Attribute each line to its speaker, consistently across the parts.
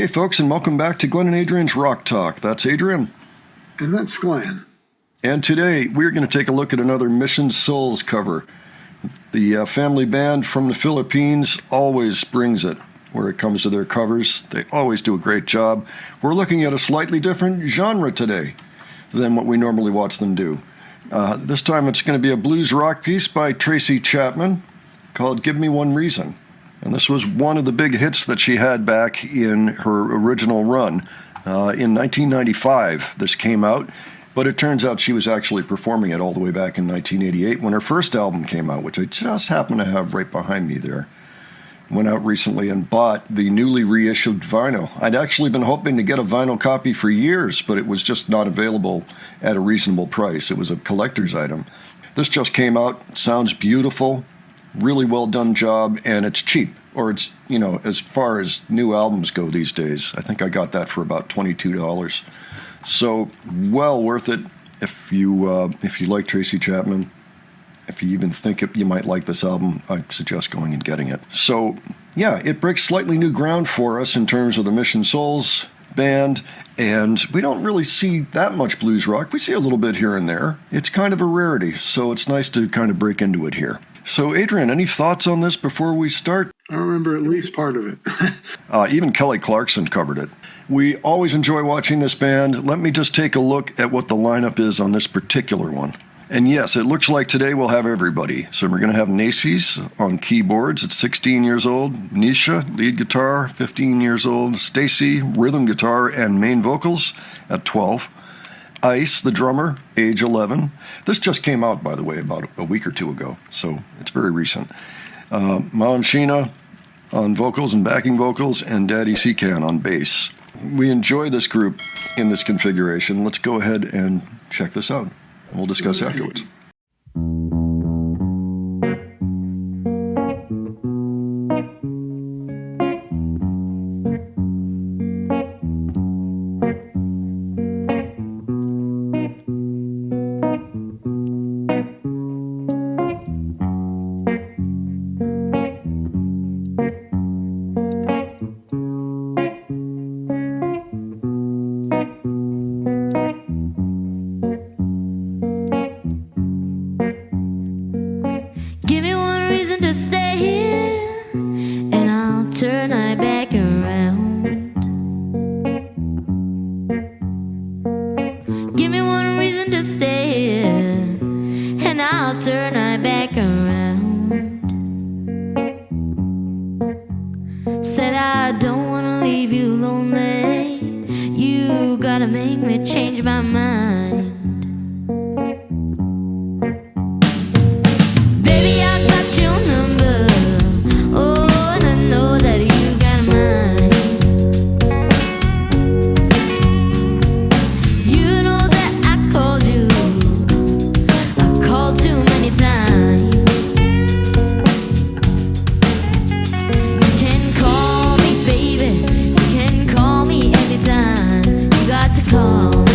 Speaker 1: Hey folks, and welcome back to Glenn and Adrian's Rock Talk. That's Adrian.
Speaker 2: And that's Glenn.
Speaker 1: And today we're going to take a look at another Mission Souls cover. The family band from the Philippines always brings it where it comes to their covers. They always do a great job. We're looking at a slightly different genre today than what we normally watch them do. This time it's going to be a blues rock piece by Tracy Chapman called Give Me One Reason. And this was one of the big hits that she had back in her original run. In 1995, this came out, but it turns out she was actually performing it all the way back in 1988 when her first album came out, which I just happen to have right behind me there. Went out recently and bought the newly reissued vinyl. I'd actually been hoping to get a vinyl copy for years, but it was just not available at a reasonable price. It was a collector's item. This just came out, sounds beautiful. Really well done job, and it's cheap, or it's, as far as new albums go these days. I think I got that for about $22. So well worth it if you like Tracy Chapman. If you even think you might like this album, I suggest going and getting it. So yeah, it breaks slightly new ground for us in terms of the Mission Souls band, and we don't really see that much blues rock. We see a little bit here and there. It's kind of a rarity, so it's nice to kind of break into it here. So, Adrian, any thoughts on this before we start?
Speaker 2: I remember at least part of it.
Speaker 1: Even Kelly Clarkson covered it. We always enjoy watching this band. Let me just take a look at what the lineup is on this particular one. And yes, it looks like today we'll have everybody. So we're going to have Nacy's on keyboards at 16 years old, Nisha, lead guitar, 15 years old, Stacy, rhythm guitar and main vocals at 12. Ice, the drummer, age 11. This just came out, by the way, about a week or two ago, so it's very recent. Mom Sheena on vocals and backing vocals, and Daddy Secan on bass. We enjoy this group in this configuration. Let's go ahead and check this out. We'll discuss afterwards.
Speaker 3: Stay here, and I'll turn my back around. Give me one reason to stay here, and I'll turn my back around. Said I don't wanna leave you lonely. You gotta make me change my mind. Call me.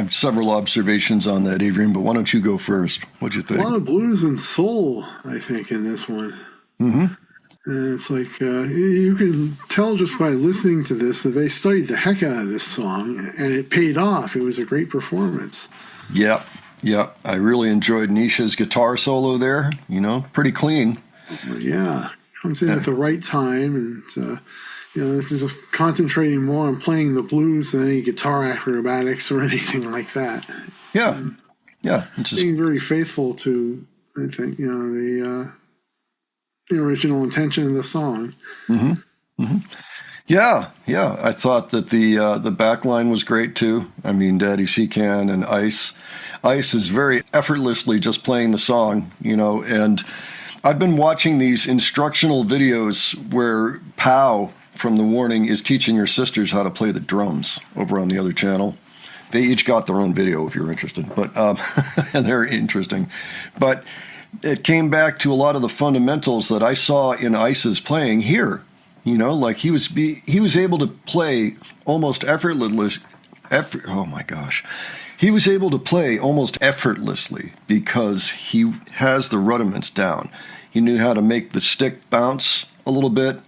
Speaker 1: have several observations on that, Adrian, but why don't you go first? What'd you
Speaker 2: A lot
Speaker 1: think?
Speaker 2: of blues and soul, I think, in this one.
Speaker 1: Mm-hmm.
Speaker 2: And it's like you can tell just by listening to this that they studied the heck out of this song, and it paid off. It was a great performance.
Speaker 1: Yep. Yep. I really enjoyed Nisha's guitar solo there. Pretty clean.
Speaker 2: Yeah, comes in at the right time, and it's just concentrating more on playing the blues than any guitar acrobatics or anything like that.
Speaker 1: Yeah. Yeah. It's just,
Speaker 2: Being very faithful to, I think, the original intention of the song.
Speaker 1: yeah. Yeah. I thought that the back line was great too. I mean, Daddy Secan and Ice. Ice is very effortlessly just playing the song, and I've been watching these instructional videos where Pow from The Warning is teaching her sisters how to play the drums over on the other channel. They each got their own video if you're interested, but and they're interesting. But it came back to a lot of the fundamentals that I saw in Ice's playing here. Like he was able to play almost effortlessly. Oh my gosh. He was able to play almost effortlessly because he has the rudiments down. He knew how to make the stick bounce a little bit,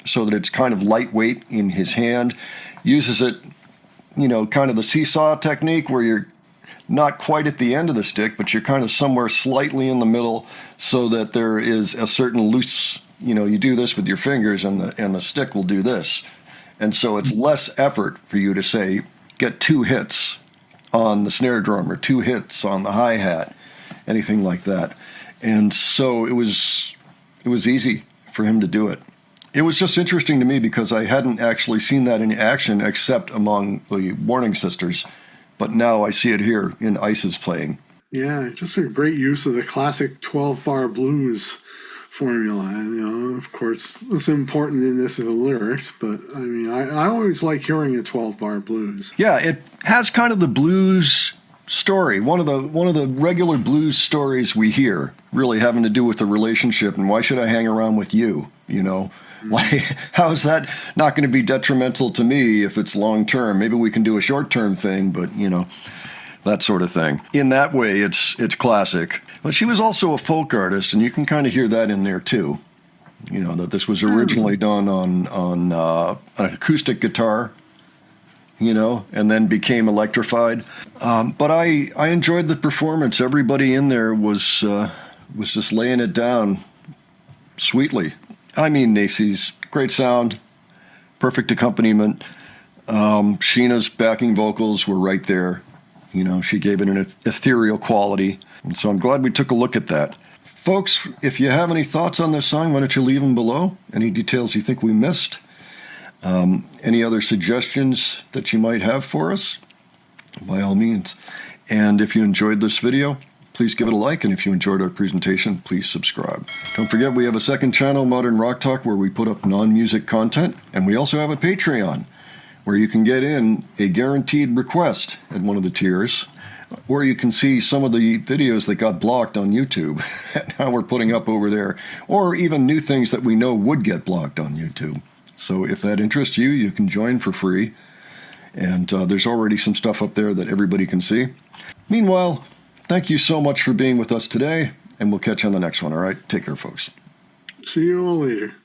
Speaker 1: so that it's kind of lightweight in his hand. Uses it, kind of the seesaw technique where you're not quite at the end of the stick, but you're kind of somewhere slightly in the middle so that there is a certain loose, you do this with your fingers and the stick will do this. And so it's less effort for you to say, get 2 hits on the snare drum or 2 hits on the hi-hat, anything like that. And so it was easy for him to do it. It was just interesting to me because I hadn't actually seen that in action except among the Warning Sisters, but now I see it here in Ice's playing.
Speaker 2: Yeah, just a great use of the classic 12-bar blues formula. And, of course, what's important in this are the lyrics, but I mean, I always like hearing a 12-bar blues.
Speaker 1: Yeah, it has kind of the blues story, one of the regular blues stories we hear, really having to do with the relationship and why should I hang around with you, Why, how is that not going to be detrimental to me if it's long term? Maybe we can do a short term thing, but that sort of thing. In that way, it's classic. But she was also a folk artist, and you can kind of hear that in there too. That this was originally done on an acoustic guitar, and then became electrified. But I enjoyed the performance. Everybody in there was just laying it down sweetly. I mean, Nacy's great sound, perfect accompaniment. Sheena's backing vocals were right there. She gave it an ethereal quality. And so I'm glad we took a look at that. Folks, if you have any thoughts on this song, why don't you leave them below? Any details you think we missed? Any other suggestions that you might have for us? By all means. And if you enjoyed this video, please give it a like. And if you enjoyed our presentation, please subscribe. Don't forget, we have a second channel, Modern Rock Talk, where we put up non-music content. And we also have a Patreon, where you can get in a guaranteed request at one of the tiers, or you can see some of the videos that got blocked on YouTube and how we're putting up over there, or even new things that we know would get blocked on YouTube. So if that interests you, you can join for free. And there's already some stuff up there that everybody can see. Meanwhile, thank you so much for being with us today, and we'll catch you on the next one, all right? Take care, folks.
Speaker 2: See you all later.